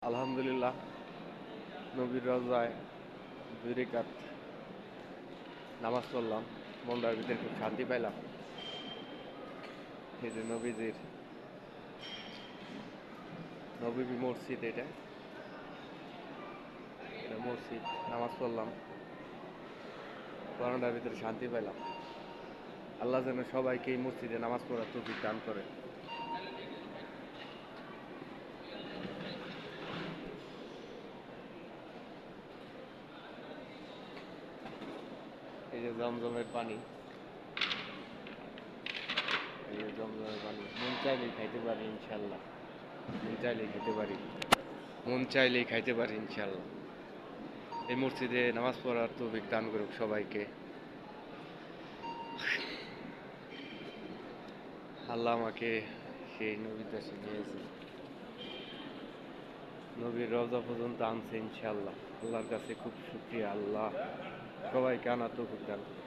আলহামদুলিল্লাহ, নবীর রওজায় 2 রাকাত নামাজ পড়লাম। মনটার ভিতরে খুব শান্তি পাইলাম। এই যে নবী মসজিদ, এটা মসজিদ। নামাজ পড়লাম, মনটার ভিতরে শান্তি পাইলাম। আল্লাহ যেন সবাইকে এই মসজিদে নামাজ পড়ার তৌফিক দান করে। এই যে জমজমের পানি, মন চাইলেই খাইতে পারি ইনশাল্লাহ। মন চাইলেই খাইতে পারি ইনশাল্লাহ। এই মসজিদে নামাজ পড়ার তৌফিক দান করুক সবাইকে। আল্লাহ আমাকে সেই নবীর দেশে নিয়েছে, নবীর রওজা পর্যন্ত আনছে ইনশাল্লাহ। আল্লাহর কাছে খুব শুকরিয়া। আল্লাহ সবাইকে আনার তৌফিক দান করুক।